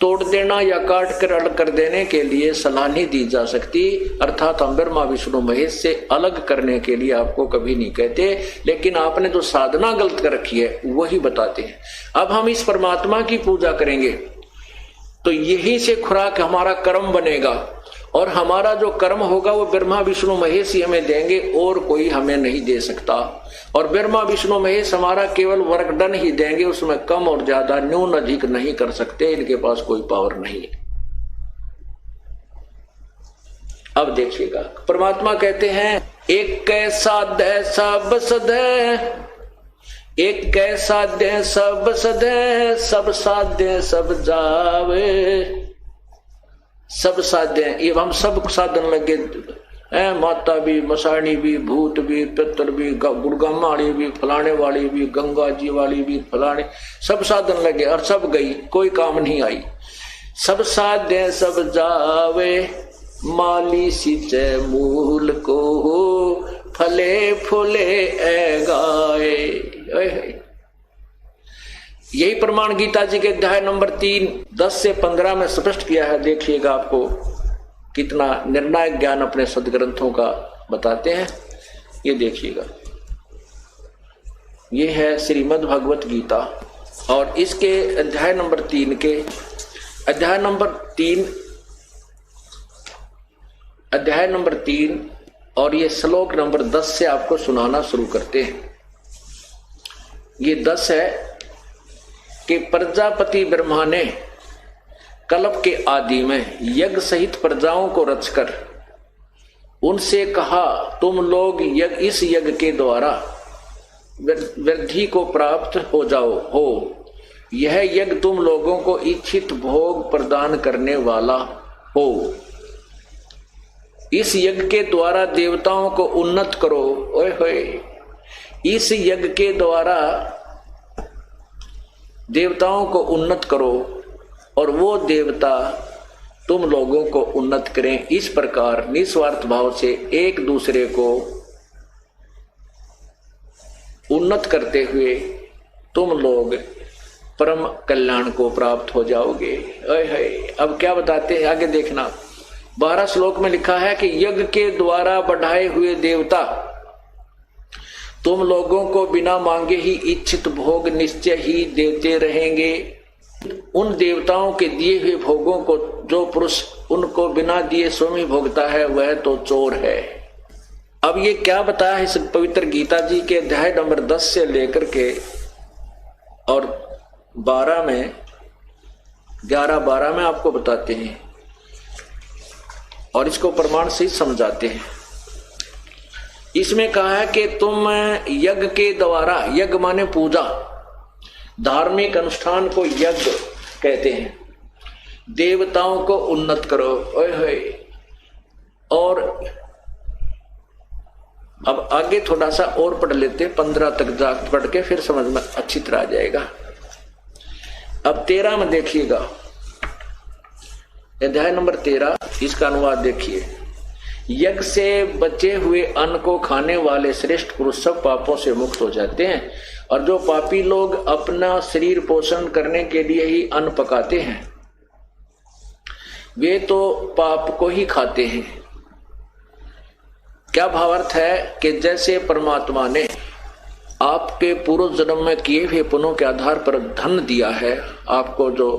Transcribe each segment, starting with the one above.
तोड़ देना या काट कर अलग कर देने के लिए सलाह नहीं दी जा सकती, अर्थात हम ब्रह्मा विष्णु महेश से अलग करने के लिए आपको कभी नहीं कहते, लेकिन आपने जो साधना गलत कर रखी है वही बताते हैं। अब हम इस परमात्मा की पूजा करेंगे तो यही से खुराक हमारा कर्म बनेगा, और हमारा जो कर्म होगा वो ब्रह्मा विष्णु महेश ही हमें देंगे, और कोई हमें नहीं दे सकता। और ब्रह्मा विष्णु महेश हमारा केवल वर्क डन ही देंगे, उसमें कम और ज्यादा न्यून अधिक नहीं कर सकते, इनके पास कोई पावर नहीं है। अब देखिएगा, परमात्मा कहते हैं एक कैसा दे सब सदे, एक कैसा दे सब सदे, सब साधे सब जावे। सब साध्य ये हम सब साधन लगे, माता भी, मसाणी भी, भूत भी, पितर भी, गुड़गामा वाली भी, फलाने वाली भी, गंगा जी वाली भी, फलाने सब साधन लगे और सब गई, कोई काम नहीं आई। सब साध्य सब जावे, माली सिंचे मूल को, फले फूले ए गाए। यही प्रमाण गीता जी के अध्याय नंबर 3, 10 से 15 में स्पष्ट किया है। देखिएगा आपको कितना निर्णायक ज्ञान अपने सदग्रंथों का बताते हैं। ये देखिएगा, ये है श्रीमद् भगवत गीता, और इसके अध्याय नंबर 3 के अध्याय नंबर 3 और ये श्लोक नंबर 10 से आपको सुनाना शुरू करते हैं। ये 10 है कि प्रजापति ब्रह्मा ने कल्प के आदि में यज्ञ सहित प्रजाओं को रचकर उनसे कहा, तुम लोग इस यज्ञ के द्वारा वृद्धि को प्राप्त हो जाओ हो। यह यज्ञ तुम लोगों को इच्छित भोग प्रदान करने वाला हो। इस यज्ञ के द्वारा देवताओं को उन्नत करो। ओए होए, इस यज्ञ के द्वारा देवताओं को उन्नत करो और वो देवता तुम लोगों को उन्नत करें। इस प्रकार निस्वार्थ भाव से एक दूसरे को उन्नत करते हुए तुम लोग परम कल्याण को प्राप्त हो जाओगे। अब क्या बताते हैं आगे देखना। 12 श्लोक में लिखा है कि यज्ञ के द्वारा बढ़ाए हुए देवता तुम लोगों को बिना मांगे ही इच्छित भोग निश्चय ही देते रहेंगे। उन देवताओं के दिए हुए भोगों को जो पुरुष उनको बिना दिए स्वयं ही भोगता है वह तो चोर है। अब ये क्या बताया है इस पवित्र गीता जी के अध्याय नंबर 10 से लेकर के और 12 में 11-12 में आपको बताते हैं और इसको प्रमाण से समझाते हैं। इसमें कहा है कि तुम यज्ञ के द्वारा, यज्ञ माने पूजा, धार्मिक अनुष्ठान को यज्ञ कहते हैं, देवताओं को उन्नत करो। ओए होए। और अब आगे थोड़ा सा और पढ़ लेते, 15 तक जाकर पढ़ के फिर समझ में अच्छी तरह आ जाएगा। अब 13 में देखिएगा, अध्याय नंबर 13, इसका अनुवाद देखिए। यज्ञ से बचे हुए अन्न को खाने वाले श्रेष्ठ पुरुष सब पापों से मुक्त हो जाते हैं, और जो पापी लोग अपना शरीर पोषण करने के लिए ही अन्न पकाते हैं वे तो पाप को ही खाते हैं। क्या भावार्थ है कि जैसे परमात्मा ने आपके पूर्व जन्म में किए हुए पुण्यों के आधार पर धन दिया है, आपको जो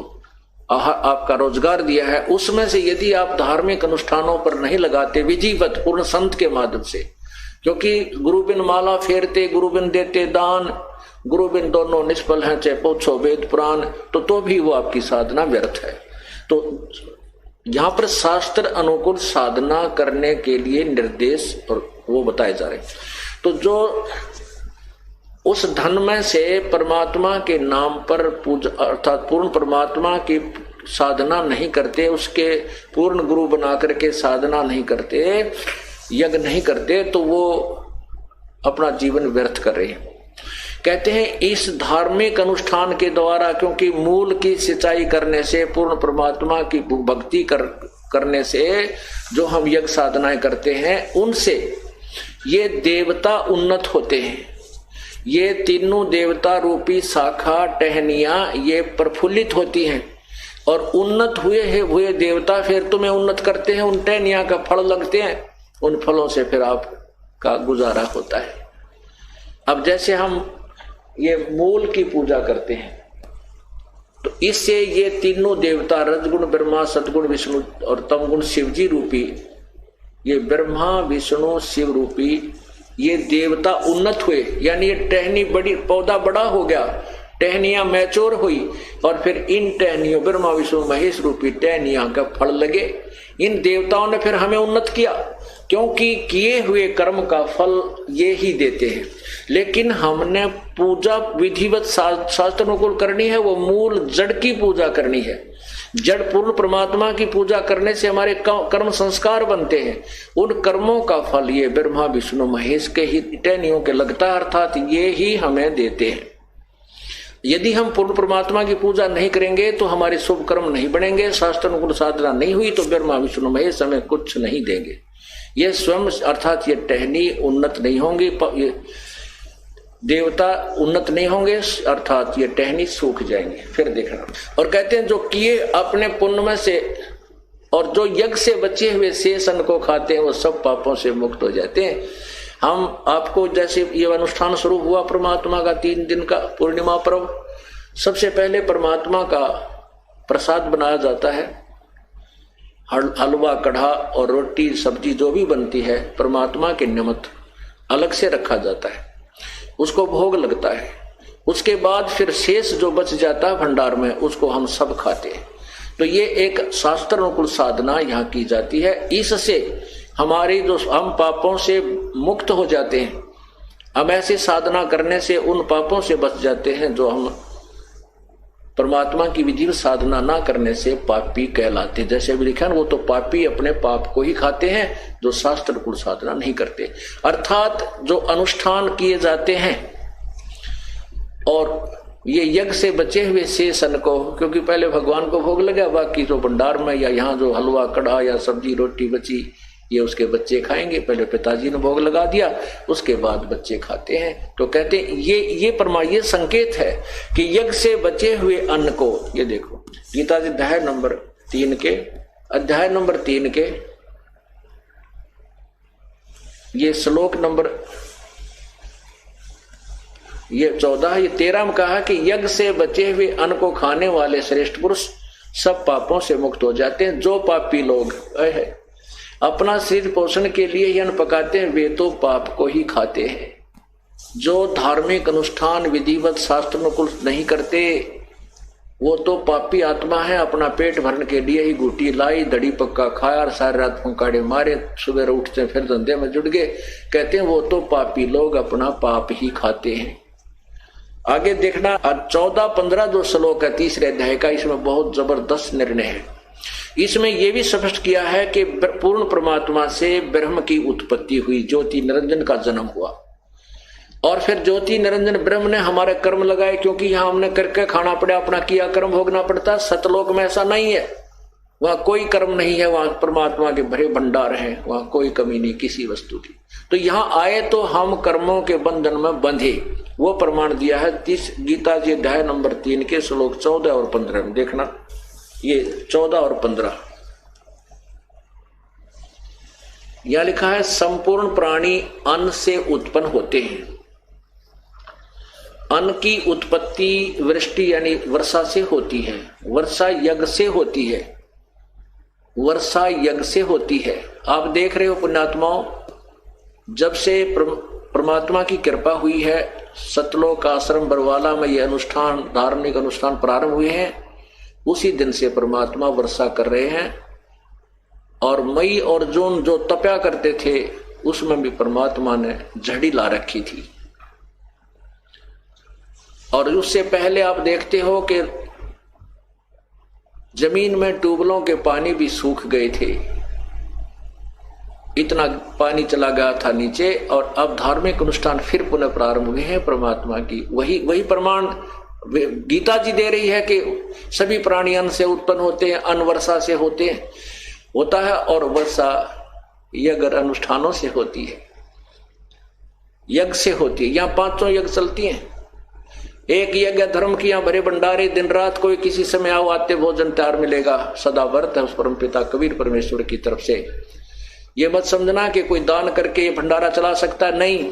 आपका रोजगार दिया है, उसमें से यदि आप धार्मिक अनुष्ठानों पर नहीं लगाते विधिवत पूर्ण संत के माध्यम से, क्योंकि गुरु बिन माला फेरते गुरु बिन देते दान, गुरु बिन दोनों निष्फल हैं चाहे पूछो वेद पुराण, तो भी वो आपकी साधना व्यर्थ है। तो यहाँ पर शास्त्र अनुकूल साधना करने के लिए निर्देश और वो बताए जा रहे हैं। तो जो उस धन में से परमात्मा के नाम पर पूजा अर्थात पूर्ण परमात्मा की साधना नहीं करते, उसके पूर्ण गुरु बना करके साधना नहीं करते, यज्ञ नहीं करते, तो वो अपना जीवन व्यर्थ कर रहे हैं। कहते हैं इस धार्मिक अनुष्ठान के द्वारा, क्योंकि मूल की सिंचाई करने से, पूर्ण परमात्मा की भक्ति करने से जो हम यज्ञ साधनाएं करते हैं, उनसे ये देवता उन्नत होते हैं। ये तीनों देवता रूपी शाखा टहनियां ये प्रफुल्लित होती हैं और उन्नत हुए देवता फिर तुम्हें उन्नत करते हैं, उन टहनिया का फल लगते हैं, उन फलों से फिर आपका गुजारा होता है। अब जैसे हम ये मूल की पूजा करते हैं तो इससे ये तीनों देवता रजगुण ब्रह्मा, सतगुण विष्णु और तमगुण शिवजी रूपी, ये ब्रह्मा विष्णु शिव रूपी ये देवता उन्नत हुए, यानी ये टहनी बड़ी, पौधा बड़ा हो गया, टहनियां मैच्योर हुई और फिर इन टहनियों ब्रह्मा विष्णु महेश रूपी टहनियां का फल लगे। इन देवताओं ने फिर हमें उन्नत किया, क्योंकि किए हुए कर्म का फल ये ही देते हैं। लेकिन हमने पूजा विधिवत शास्त्र अनुकूल करनी है, वो मूल जड़ की पूजा करनी है। जड़ पूर्ण परमात्मा की पूजा करने से हमारे कर्म संस्कार बनते हैं, उन कर्मों का फल ये ब्रह्मा विष्णु महेश के ही टहनियों के लगता है, अर्थात ये ही हमें देते हैं। यदि हम पूर्ण परमात्मा की पूजा नहीं करेंगे तो हमारे शुभ कर्म नहीं बनेंगे, शास्त्र अनुकूल साधना नहीं हुई तो ब्रह्मा विष्णु महेश हमें कुछ नहीं देंगे। ये स्वयं अर्थात ये टहनी उन्नत नहीं होंगे, ये देवता उन्नत नहीं होंगे, अर्थात ये टहनी सूख जाएंगे। फिर देखना, और कहते हैं जो किए अपने पुण्य में से और जो यज्ञ से बचे हुए शेष अन्न को खाते हैं वो सब पापों से मुक्त हो जाते हैं। हम आपको जैसे ये अनुष्ठान शुरू हुआ परमात्मा का 3 दिन का पूर्णिमा पर्व, सबसे पहले परमात्मा का प्रसाद बनाया जाता है, हलवा कढ़ा और रोटी सब्जी जो भी बनती है परमात्मा के निमित्त अलग से रखा जाता है, उसको भोग लगता है। उसके बाद फिर शेष जो बच जाता है भंडार में उसको हम सब खाते हैं। तो ये एक शास्त्र अनुकूल साधना यहाँ की जाती है। इससे हमारी जो हम पापों से मुक्त हो जाते हैं, हम ऐसी साधना करने से उन पापों से बच जाते हैं जो हम परमात्मा की विधि साधना ना करने से पापी कहलाते। जैसे भी लिखा है, वो तो पापी अपने पाप को ही खाते हैं जो शास्त्र अनुकूल साधना नहीं करते। अर्थात जो अनुष्ठान किए जाते हैं और ये यज्ञ से बचे हुए शेष अन्न को, क्योंकि पहले भगवान को भोग लगा, बाकी जो भंडार में या यहाँ जो हलवा कढ़ा या सब्जी रोटी बची ये उसके बच्चे खाएंगे। पहले पिताजी ने भोग लगा दिया, उसके बाद बच्चे खाते हैं। तो कहते हैं ये संकेत है कि यज्ञ से बचे हुए अन्न को, ये देखो गीता जी अध्याय नंबर 3 के ये श्लोक नंबर ये 14 ये 13 में कहा कि यज्ञ से बचे हुए अन्न को खाने वाले श्रेष्ठ पुरुष सब पापों से मुक्त हो जाते हैं। जो पापी लोग अपना शरीर पोषण के लिए ही अन्न पकाते हैं वे तो पाप को ही खाते हैं। जो धार्मिक अनुष्ठान विधिवत शास्त्र अनुकूल नहीं करते वो तो पापी आत्मा है, अपना पेट भरने के लिए ही गुटी लाई, दड़ी पक्का खाया और सारी रात फुंकाड़े मारे, सुबह उठते फिर धंधे में जुट गए। कहते हैं वो तो पापी लोग अपना पाप ही खाते हैं। आगे देखना 14-15 जो श्लोक है 3रे अध्याय का, इसमें बहुत जबरदस्त निर्णय है। इसमें यह भी स्पष्ट किया है कि पूर्ण परमात्मा से ब्रह्म की उत्पत्ति हुई, ज्योति निरंजन का जन्म हुआ और फिर ज्योति निरंजन ब्रह्म ने हमारे कर्म लगाए, क्योंकि यहां हमने करके खाना पड़ा, अपना किया कर्म भोगना पड़ता। सतलोक में ऐसा नहीं है, वहां कोई कर्म नहीं है, वहां परमात्मा के भरे भंडार हैं, वहां कोई कमी नहीं किसी वस्तु की। तो यहां आए तो हम कर्मों के बंधन में बंधे, वो प्रमाण दिया है गीता जी अध्याय नंबर 3 के श्लोक 14 और 15 में। देखना ये 14 और 15 यह लिखा है, संपूर्ण प्राणी अन्न से उत्पन्न होते हैं। अन्न की उत्पत्ति वृष्टि यानी वर्षा से होती है, वर्षा यज्ञ से होती है, वर्षा यज्ञ से होती है। आप देख रहे हो पुण्यात्माओं, जब से परमात्मा की कृपा हुई है, सतलोक आश्रम बरवाला में ये अनुष्ठान धार्मिक अनुष्ठान प्रारंभ हुए हैं, उसी दिन से परमात्मा वर्षा कर रहे हैं। और मई और जून जो तपया करते थे उसमें भी परमात्मा ने झड़ी ला रखी थी। और उससे पहले आप देखते हो कि जमीन में ट्यूबवेलों के पानी भी सूख गए थे, इतना पानी चला गया था नीचे। और अब धार्मिक अनुष्ठान फिर पुनः प्रारंभ हुए हैं परमात्मा की। वही प्रमाण गीता जी दे रही है कि सभी प्राणी अन्न से उत्पन्न होते हैं, अन्न वर्षा से होता है और वर्षा यज्ञ अनुष्ठानों से होती है, यज्ञ से होती है। यहाँ 5 यज्ञ चलती हैं। एक यज्ञ धर्म की यहाँ भरे भंडारे, दिन रात कोई किसी समय आओ आते भोजन तैयार मिलेगा, सदा व्रत है उस परम पिता कबीर परमेश्वर की तरफ से। ये मत समझना कि कोई दान करके ये भंडारा चला सकता है, नहीं।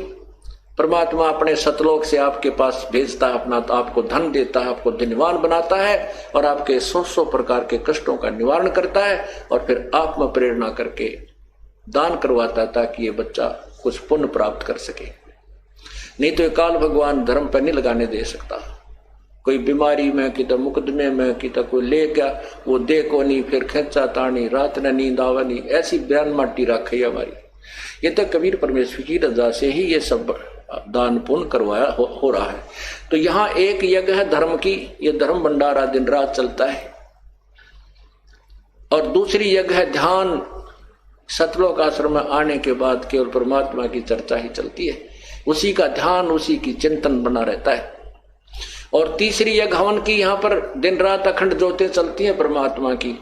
परमात्मा अपने सतलोक से आपके पास भेजता है अपना, तो आपको धन देता है, आपको धनवान बनाता है और आपके 100 प्रकार के कष्टों का निवारण करता है और फिर आप में प्रेरणा करके दान करवाता है ताकि ये बच्चा कुछ पुण्य प्राप्त कर सके। नहीं तो ये काल भगवान धर्म पर नहीं लगाने दे सकता। कोई बीमारी में, किधर मुकदमे में, किधर कोई ले गया वो दे को नहीं, फिर खेचा तानी, रात न नींद आवनी, ऐसी बयान माटी रखी हमारी। ये तो कबीर परमेश्वर की रजा से ही ये सब दान पुण्य करवाया हो रहा है। तो यहाँ एक यज्ञ है धर्म की, ये धर्म भंडारा दिन रात चलता है। और दूसरी यज्ञ है ध्यान, सतलोक आश्रम में आने के बाद केवल परमात्मा की चर्चा ही चलती है, उसी का ध्यान, उसी की चिंतन बना रहता है। और तीसरी यज्ञ हवन की, यहाँ पर दिन रात अखंड ज्योतें चलती हैं परमात्मा की।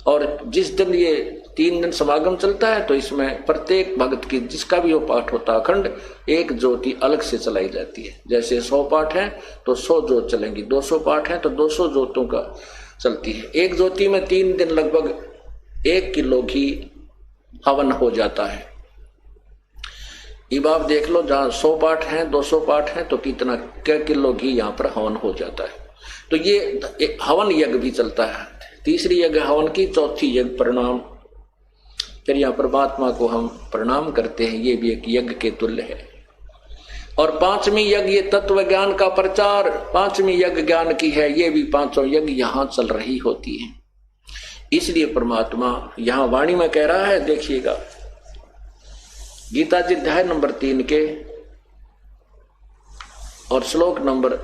और जिस दिन ये 3 दिन समागम चलता है तो इसमें प्रत्येक भक्त की जिसका भी वो पाठ होता है अखंड, एक ज्योति अलग से चलाई जाती है। जैसे 100 पाठ हैं तो 100 ज्योत चलेंगी, 200 पाठ हैं तो 200 ज्योतों का चलती है। एक ज्योति में 3 दिन लगभग 1 किलो घी हवन हो जाता है। अब आप देख लो, जहां 100 पाठ हैं, 200 पाठ हैं तो कितना क्या किलो घी यहाँ पर हवन हो जाता है। तो ये हवन यज्ञ भी चलता है। तीसरी यज्ञ हवन की, चौथी यज्ञ प्रणाम, फिर यहाँ परमात्मा को हम प्रणाम करते हैं, ये भी एक यज्ञ के तुल्य है। और 5वीं यज्ञ ये तत्व ज्ञान का प्रचार, 5वीं यज्ञ ज्ञान की है, ये भी 5 यज्ञ यहाँ चल रही होती है। इसलिए परमात्मा यहाँ वाणी में कह रहा है, देखिएगा गीता जी अध्याय नंबर 3 के और श्लोक नंबर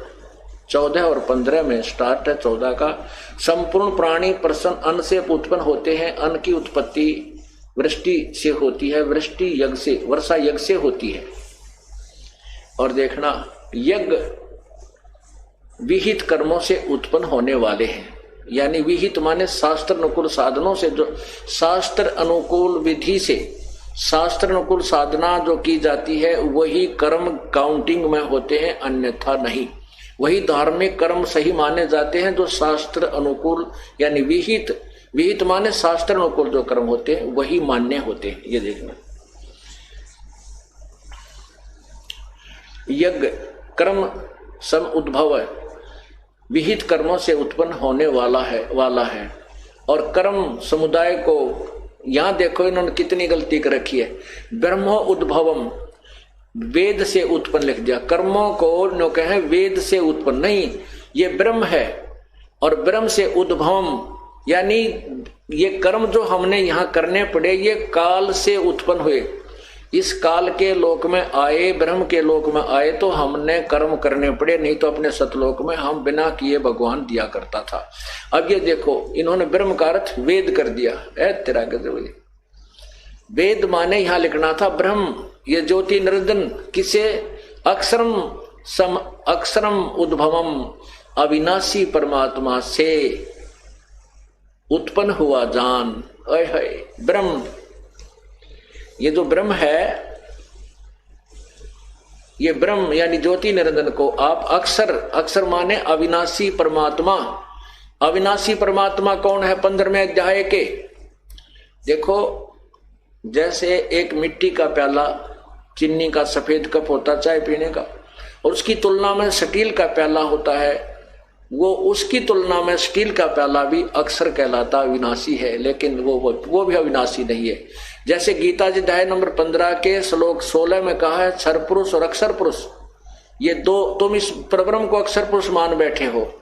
14 और 15 में स्टार्ट है 14 का। संपूर्ण प्राणी प्रसन्न अन्न से उत्पन्न होते हैं, अन्न की उत्पत्ति वृष्टि से होती है, वृष्टि यज्ञ से, वर्षा यज्ञ से होती है। और देखना, यज्ञ विहित कर्मों से उत्पन्न होने वाले हैं, यानी विहित माने शास्त्र अनुकूल साधनों से, जो शास्त्र अनुकूल विधि से, शास्त्र अनुकूल साधना जो की जाती है वही कर्म काउंटिंग में होते हैं, अन्यथा नहीं। वही धार्मिक कर्म सही माने जाते हैं जो शास्त्र अनुकूल, यानी विहित, विहित माने शास्त्र अनुकूल जो कर्म होते हैं वही मान्य होते हैं। ये देखना, यज्ञ कर्म सम उद्भव विहित कर्मों से उत्पन्न होने वाला है। और कर्म समुदाय को, यहां देखो इन्होंने कितनी गलती कर रखी है, ब्रह्मो उद्भवम, वेद से उत्पन्न लिख दिया। कर्मों को नो कहे वेद से उत्पन्न, नहीं, ये ब्रह्म है। और ब्रह्म से उद्भवम, यानी ये कर्म जो हमने यहाँ करने पड़े ये काल से उत्पन्न हुए। इस काल के लोक में आए, ब्रह्म के लोक में आए तो हमने कर्म करने पड़े, नहीं तो अपने सतलोक में हम बिना किए भगवान दिया करता था। अब ये देखो, इन्होंने ब्रह्म का अर्थ वेद कर दिया। तेरा गजब, वेद माने यहां लिखना था ब्रह्म। ये ज्योति निरंजन किसे, अक्षरम उद्भवम, अविनाशी परमात्मा से उत्पन्न हुआ जान। ब्रह्म, ये जो ब्रह्म है, ये ब्रह्म यानी ज्योति निरंजन को आप अक्षर माने अविनाशी परमात्मा। अविनाशी परमात्मा कौन है? 15वें अध्याय के देखो, जैसे एक मिट्टी का प्याला, चीनी का सफेद कप होता चाय पीने का, और उसकी तुलना में स्टील का प्याला होता है, वो उसकी तुलना में स्टील का प्याला भी अक्षर कहलाता, अविनाशी है, लेकिन वो भी अविनाशी नहीं है। जैसे गीता जी अध्याय नंबर 15 के श्लोक 16 में कहा है, क्षर पुरुष और अक्षर पुरुष, ये दो, तुम इस परब्रह्म को अक्षर पुरुष मान बैठे हो,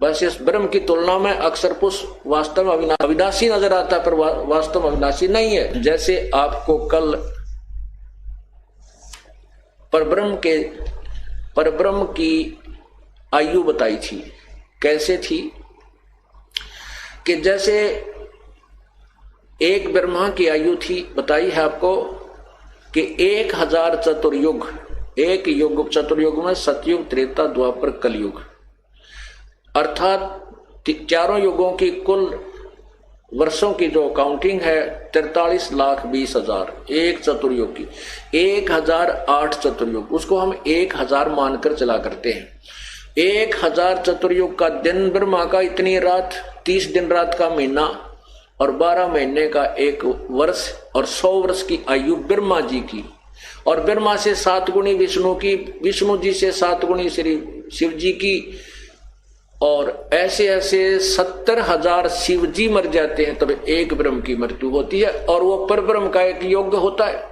बस इस ब्रह्म की तुलना में अक्षर पुरुष वास्तव में अविनाशी नजर आता है, पर वास्तव में अविनाशी नहीं है। जैसे आपको कल परब्रह्म की आयु बताई थी, कैसे थी कि जैसे एक ब्रह्मा की आयु थी, बताई है आपको कि 1000 चतुर्युग, एक युग चतुर्युग में सतयुग, त्रेता, द्वापर, कलयुग, अर्थात 4 युगों की कुल वर्षों की जो काउंटिंग है 43,20,000 एक चतुर्युग की, 1008 चतुर्युग, उसको हम 1000 मानकर चला करते हैं। 1000 चतुर्युग का दिन ब्रह्मा का, इतनी रात, 30 दिन रात का महीना और 12 महीने का एक वर्ष और 100 वर्ष की आयु ब्रह्मा जी की, और ब्रह्मा से 7 गुणी विष्णु की, विष्णु जी से 7 गुणी श्री शिव जी की, और ऐसे ऐसे 70,000 शिव जी मर जाते हैं तब एक ब्रह्म की मृत्यु होती है। और वो परब्रह्म का एक युग होता है।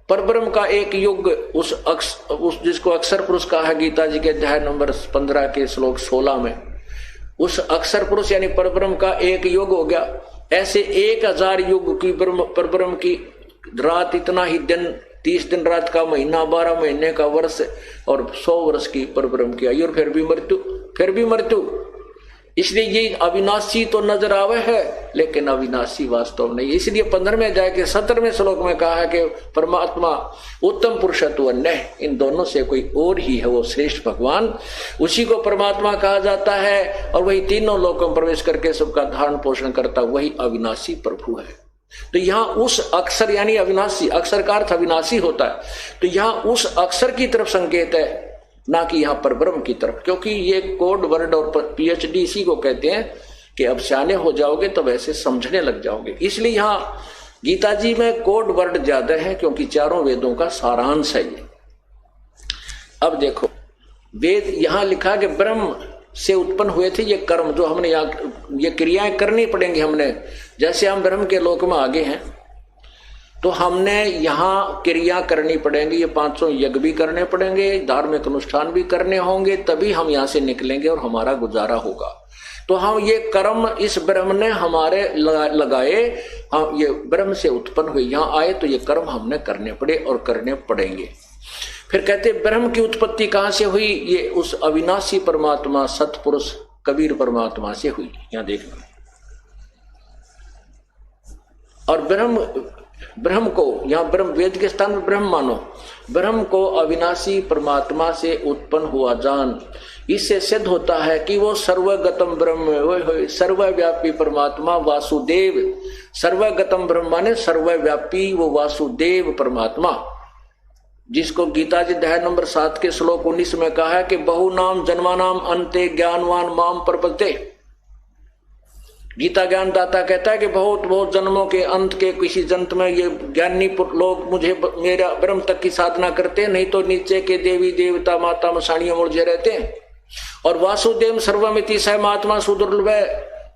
परब्रह्म का एक युग उस जिसको अक्षर पुरुष कहा है गीता जी के अध्याय नंबर 15 के श्लोक 16 में, उस अक्षर पुरुष यानी परब्रह्म का एक युग हो गया। ऐसे 1000 युग की परब्रह्म की रात, इतना ही दिन, 30 दिन रात का महीना, 12 महीने का वर्ष और 100 वर्ष की परब्रह्म की आयु, और फिर भी मृत्यु। इसलिए ये अविनाशी तो नजर आवे है लेकिन अविनाशी वास्तव नहीं। इसलिए 15वें अध्याय के 17वें श्लोक में कहा है कि परमात्मा उत्तम पुरुषत्व अन्य, इन दोनों से कोई और ही है वो श्रेष्ठ भगवान, उसी को परमात्मा कहा जाता है। और वही तीनों लोकों में प्रवेश करके सबका धारण पोषण करता, वही अविनाशी प्रभु है। तो यहाँ उस अक्षर यानी अविनाशी, अक्षर का अर्थ अविनाशी होता है, तो यहाँ उस अक्षर की तरफ संकेत है, ना कि यहाँ पर ब्रह्म की तरफ। क्योंकि ये कोड वर्ड और पीएचडी इसी को कहते हैं कि अब सियाने हो जाओगे तो वैसे समझने लग जाओगे। इसलिए यहाँ गीता जी में कोड वर्ड ज्यादा है क्योंकि चारों वेदों का सारांश है ये। अब देखो वेद यहाँ लिखा कि ब्रह्म से उत्पन्न हुए थे ये कर्म, जो हमने यहाँ ये क्रियाएं करनी पड़ेंगी। हमने जैसे हम ब्रह्म के लोक में आगे हैं तो हमने यहाँ क्रिया करनी पड़ेंगी, ये 500 यज्ञ भी करने पड़ेंगे, धार्मिक अनुष्ठान भी करने होंगे, तभी हम यहाँ से निकलेंगे और हमारा गुजारा होगा। तो हम ये कर्म इस ब्रह्म ने हमारे लगाए, हम ये ब्रह्म से उत्पन्न हुए, यहाँ आए तो ये कर्म हमने करने पड़े और करने पड़ेंगे। फिर कहते ब्रह्म की उत्पत्ति कहाँ से हुई? ये उस अविनाशी परमात्मा सतपुरुष कबीर परमात्मा से हुई। यहाँ देखना, और ब्रह्म को यहाँ ब्रह्म वेद के स्थान पर ब्रह्म मानो, ब्रह्म को अविनाशी परमात्मा से उत्पन्न हुआ जान। इससे सिद्ध होता है कि वो सर्वगतम ब्रह्म, सर्वव्यापी परमात्मा वासुदेव, सर्वगतम ब्रह्म माने सर्वव्यापी वो वासुदेव परमात्मा, जिसको गीता जी अध्याय नंबर 7 के श्लोक 19 में कहा है कि बहु नाम जन्मानाम अंते ज्ञानवान माम प्रपद्ये। गीता ज्ञानदाता कहता है कि बहुत जन्मों के अंत के किसी जन्म में ये ज्ञानी लोग मुझे मेरा ब्रह्म तक की साधना करते हैं, नहीं तो नीचे के देवी देवता माता मसाणियों मुझे रहते हैं। और वासुदेव सर्वमिति स महात्मा सुदुर्लभ,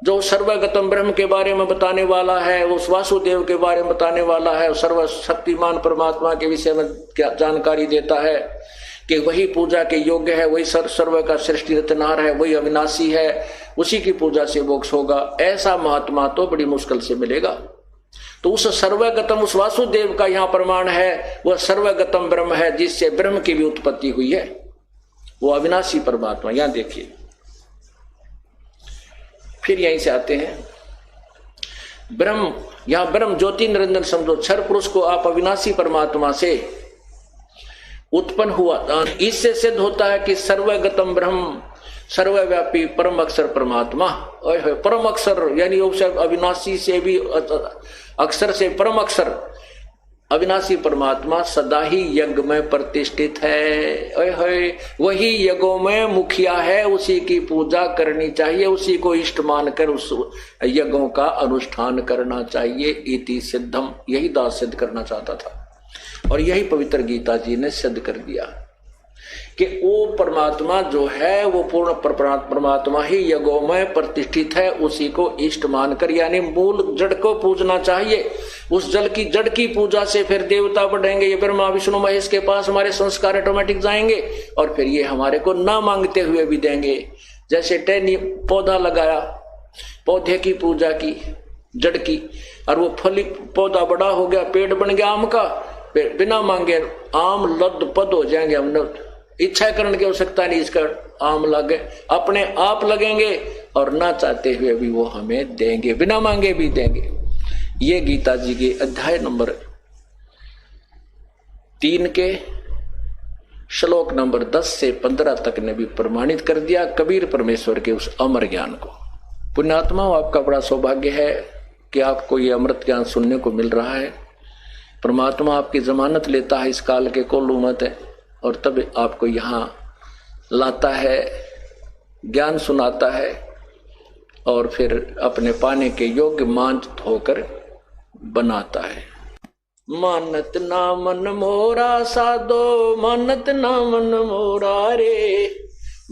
जो सर्वगतम ब्रह्म के बारे में बताने वाला है, उस वासुदेव के बारे में बताने वाला है, सर्वशक्तिमान परमात्मा के विषय में क्या जानकारी देता है कि वही पूजा के योग्य है, वही सर्व का सृष्टि रचनहार है, वही अविनाशी है, उसी की पूजा से मोक्ष होगा। ऐसा महात्मा तो बड़ी मुश्किल से मिलेगा। तो उस सर्वगतम, उस वासुदेव का यहाँ प्रमाण है, वह सर्वगतम ब्रह्म है जिससे ब्रह्म की भी उत्पत्ति हुई है, वो अविनाशी परमात्मा। यहां देखिए, फिर यहीं से आते हैं ब्रह्म, यहां ब्रह्म ज्योति निरंजन समझो, क्षर पुरुष को आप अविनाशी परमात्मा से उत्पन्न हुआ। इससे सिद्ध होता है कि सर्वगतम ब्रह्म सर्वव्यापी परम अक्षर परमात्मा, परम अक्षर यानी अविनाशी से भी अक्षर से परम अक्षर अविनाशी परमात्मा सदा ही यज्ञ में प्रतिष्ठित है। वही यज्ञों में मुखिया है, उसी की पूजा करनी चाहिए, उसी को इष्ट मानकर उस यज्ञों का अनुष्ठान करना चाहिए। इति सिद्धम, यही दास सिद्ध करना चाहता था और यही पवित्र गीता जी ने सिद्ध कर दिया कि वो परमात्मा जो है वो पूर्ण परमात्मा ही यज्ञों में प्रतिष्ठित है, उसी को इष्ट मानकर यानी मूल जड़ को पूजना चाहिए। उस जल की जड़ की पूजा से फिर देवता बढ़ेंगे, ये ब्रह्मा विष्णु महेश के पास हमारे संस्कार ऑटोमेटिक जाएंगे और फिर ये हमारे को ना मांगते हुए भी देंगे। जैसे टहनी पौधा लगाया, पौधे की पूजा की जड़ की, और वो फली पौधा बड़ा हो गया, पेड़ बन गया आम का, बिना मांगे आम लद पद हो जाएंगे। हमने इच्छा करने की आवश्यकता नहीं, इसका आम लगे अपने आप लगेंगे और ना चाहते हुए भी वो हमें देंगे, बिना मांगे भी देंगे। ये गीता जी के अध्याय नंबर 3 के श्लोक नंबर 10 से 15 तक ने भी प्रमाणित कर दिया कबीर परमेश्वर के उस अमर ज्ञान को। पुण्यात्मा, आपका बड़ा सौभाग्य है कि आपको ये अमृत ज्ञान सुनने को मिल रहा है। परमात्मा आपकी जमानत लेता है इस काल के कोलू मत है, और तब आपको यहाँ लाता है, ज्ञान सुनाता है और फिर अपने पाने के योग्य मांझ होकर बनाता है। मानत ना मन मोरा साधो, मानत ना मन मोरा रे,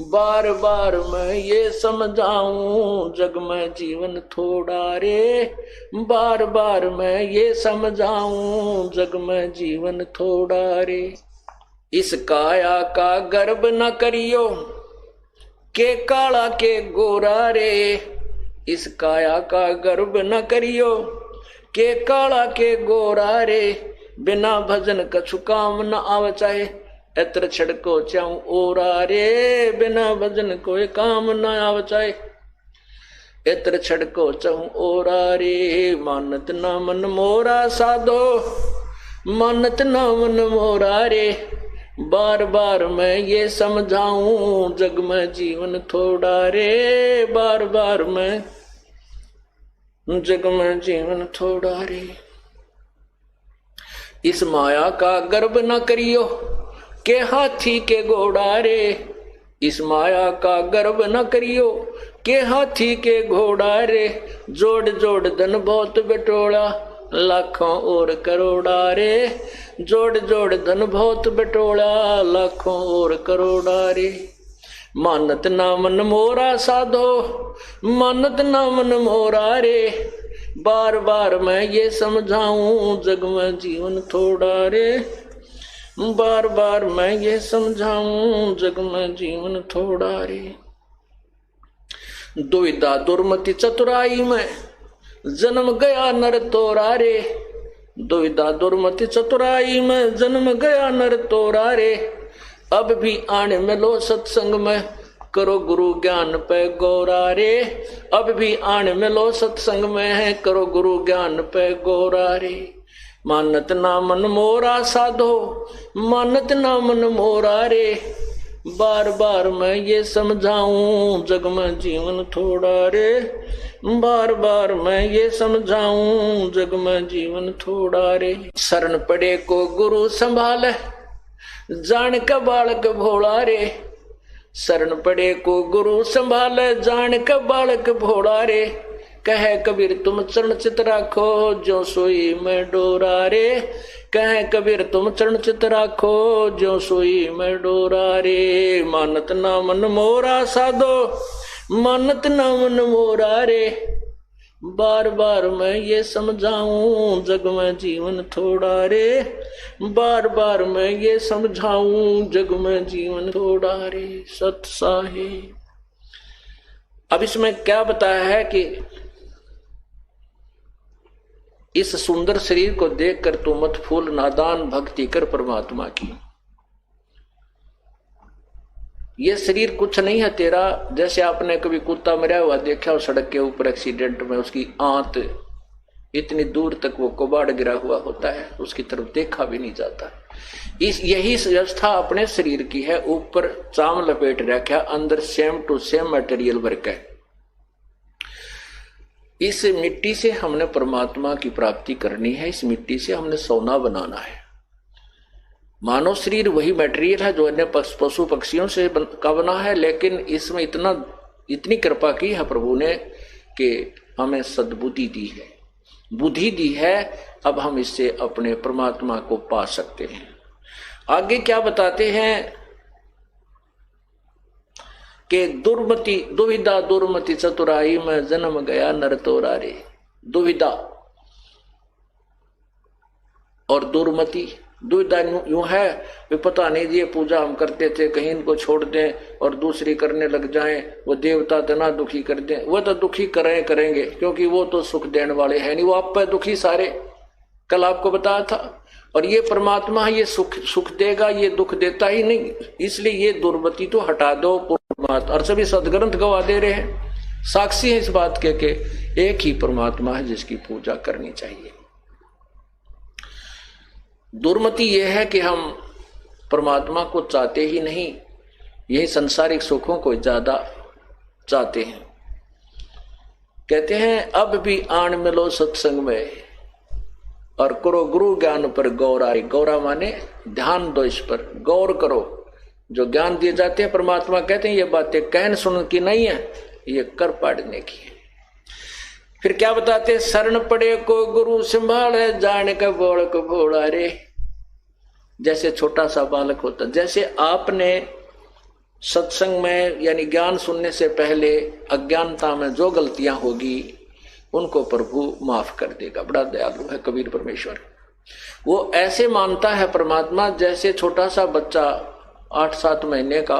बार बार मैं ये समझाऊं जग में जीवन थोड़ा रे, बार बार मैं ये समझाऊं जग में जीवन थोड़ा रे। इस काया का गर्व न करियो के काला के गोरा रे, इस काया का गर्व न करियो के काला के गोरा रे, बिना भजन कछु काम न आवे चाहे एत्र छड़को चाऊ ओरा रे, बिना भजन कोई काम न आवे चाहे एत्र छड़को चाऊ ओरा रे। मानत ना मन मोरा साधो, मानत ना मन मोरा रे, बार बार मैं ये समझाऊं जग में जीवन थोड़ा रे, बार बार मैं जग में जीवन थोड़ा रे। इस माया का गर्व न करियो के हाथी के घोड़ा रे, इस माया का गर्व न करियो के हाथी के घोड़ा रे, जोड़ जोड़ धन बहुत बटोला लाखों और करोड़ा रे, जोड़ जोड़ धन बहुत बटोला लाखों और करोड़ा रे। मानत ना मन मोरा साधो, मानत ना मन मोरा रे, बार बार मैं ये समझाऊं जग में जीवन थोड़ा रे, बार बार मैं ये समझाऊं जग में जीवन थोड़ा रे। दुविधा दुर्मति चतुराई में जन्म गया नर तोरा रे, दुविधा दुर्मति चतुराई में जन्म गया नर तोरा रे, अब भी आने मिलो सत्संग में करो गुरु ज्ञान पे गौरा रे, अब भी आने मिलो सत्संग में है करो गुरु ज्ञान पे गौरा रे। मानत ना मन मोरा साधो, मानत ना मन मोरा रे, बार बार मैं ये समझाऊं जग में जीवन थोड़ा रे, बार बार मैं ये समझाऊं जग में जीवन थोड़ा रे। शरण पड़े को गुरु संभाले जान का बालक भोला रे, शरण पड़े को गुरु संभाले जान का बालक भोला रे, कहे कबीर तुम चरण चित राखो जो सोई में डोरा रे, कहे कबीर तुम चरण चित राखो जो सोई में डोरा रे। मानत ना मन मोरा साधो, मानत ना मन मोरा रे, बार बार मैं ये समझाऊं जग में जीवन थोड़ा रे, बार बार मैं ये समझाऊं जग में जीवन थोड़ा रे। सत साहिब। अब इसमें क्या बताया है कि इस सुंदर शरीर को देखकर तू मत फूल, नादान भक्ति कर परमात्मा की। ये शरीर कुछ नहीं है तेरा। जैसे आपने कभी कुत्ता मरा हुआ देखा हो सड़क के ऊपर एक्सीडेंट में, उसकी आंत इतनी दूर तक वो कबाड़ गिरा हुआ होता है, उसकी तरफ देखा भी नहीं जाता। यही व्यवस्था अपने शरीर की है। ऊपर चाम लपेट रखा, अंदर same to same material work है। इस मिट्टी से हमने परमात्मा की प्राप्ति करनी है, इस मिट्टी से हमने सोना बनाना है। मानव शरीर वही मटेरियल है जो अन्य पशु पक्षियों से का बना है, लेकिन इसमें इतनी कृपा की है प्रभु ने कि हमें सद्बुद्धि दी है, बुद्धि दी है। अब हम इससे अपने परमात्मा को पा सकते हैं। आगे क्या बताते हैं कि दुविधा दुर्मति चतुराई में जन्म गया नर तोरा रे। दुविधा और दुर्मति, दुविधा यूं है वे पता नहीं ये पूजा हम करते थे कहीं इनको छोड़ दें और दूसरी करने लग जाएं, वो देवता इतना दुखी कर दें। वो तो दुखी करेंगे क्योंकि वो तो सुख देने वाले हैं नहीं, वो आप पे दुखी सारे। कल आपको बताया था। और ये परमात्मा ये सुख देगा, ये दुख देता ही नहीं। इसलिए ये दुर्मति तो हटा दो परमात्मा। और सभी सदग्रंथ गवा दे रहे हैं, साक्षी है इस बात के एक ही परमात्मा है जिसकी पूजा करनी चाहिए। दुर्मति यह है कि हम परमात्मा को चाहते ही नहीं, यही संसारिक सुखों को ज्यादा चाहते हैं। कहते हैं अब भी आन मिलो सत्संग में, और करो गुरु ज्ञान पर गौरा। गौरा माने ध्यान दो, इस पर गौर करो। जो ज्ञान दिए जाते हैं परमात्मा कहते हैं ये बातें कहन सुन की नहीं है, ये कर पाड़ने की है। फिर क्या बताते, शरण पड़े को गुरु संभाले जान का बोल को भोला रे। जैसे छोटा सा बालक होता, जैसे आपने सत्संग में यानी ज्ञान सुनने से पहले अज्ञानता में जो गलतियां होगी उनको प्रभु माफ कर देगा। बड़ा दयालु है कबीर परमेश्वर। वो ऐसे मानता है परमात्मा जैसे छोटा सा बच्चा 8-7 महीने का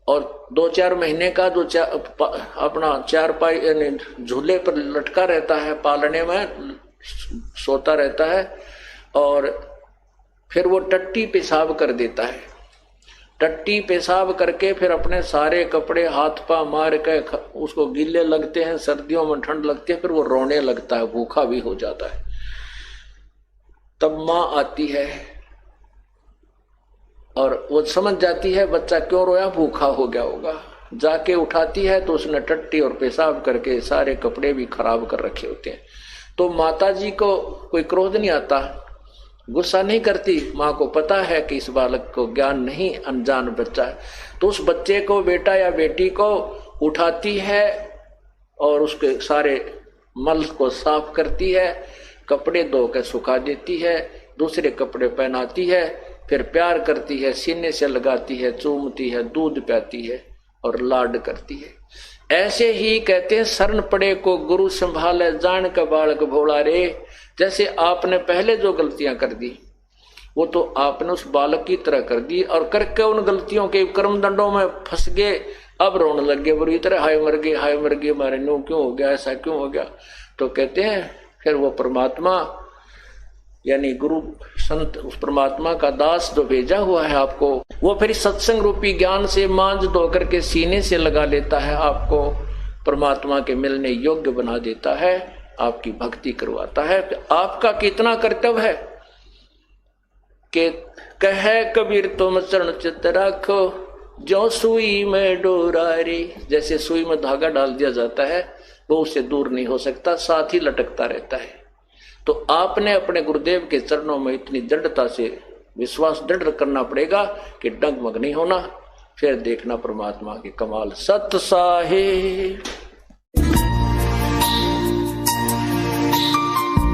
और 2-4 महीने का जो अपना चारपाई यानी झूले पर लटका रहता है, पालने में सोता रहता है, और फिर वो टट्टी पेशाब कर देता है। टट्टी पेशाब करके फिर अपने सारे कपड़े हाथ पा मार के उसको गीले लगते हैं, सर्दियों में ठंड लगती है, फिर वो रोने लगता है, भूखा भी हो जाता है। तब माँ आती है और वो समझ जाती है बच्चा क्यों रोया, भूखा हो गया होगा। जाके उठाती है तो उसने टट्टी और पेशाब करके सारे कपड़े भी खराब कर रखे होते हैं। तो माता जी को कोई क्रोध नहीं आता, गुस्सा नहीं करती। माँ को पता है कि इस बालक को ज्ञान नहीं, अनजान बच्चा है, तो उस बच्चे को, बेटा या बेटी को उठाती है और उसके सारे मल को साफ करती है, कपड़े धो के सुखा देती है, दूसरे कपड़े पहनाती है, फिर प्यार करती है, सीने से लगाती है, चूमती है, दूध पियाती है और लाड करती है। ऐसे ही कहते हैं शरण पड़े को गुरु संभाले जान का बालक भोला रे। जैसे आपने पहले जो गलतियां कर दी वो तो आपने उस बालक की तरह कर दी, और करके उन गलतियों के कर्म दंडों में फंस गए, अब रोने लग गए बुरी तरह, हाय मर गए हमारे नो क्यों हो गया, ऐसा क्यों हो गया। तो कहते हैं फिर वो परमात्मा यानी गुरु संत, उस परमात्मा का दास जो भेजा हुआ है आपको, वो फिर सत्संग रूपी ज्ञान से मांझ धो करके सीने से लगा लेता है, आपको परमात्मा के मिलने योग्य बना देता है, आपकी भक्ति करवाता है। आपका कितना कर्तव्य है कि कहे कबीर तुम चरण चित्त रखो जो सुई में डोरा रे। जैसे सुई में धागा डाल दिया जाता है वो उससे दूर नहीं हो सकता, साथ ही लटकता रहता है। तो आपने अपने गुरुदेव के चरणों में इतनी दृढ़ता से विश्वास दृढ़ करना पड़ेगा कि डगमग नहीं होना, फिर देखना परमात्मा के कमाल। सत साहिब।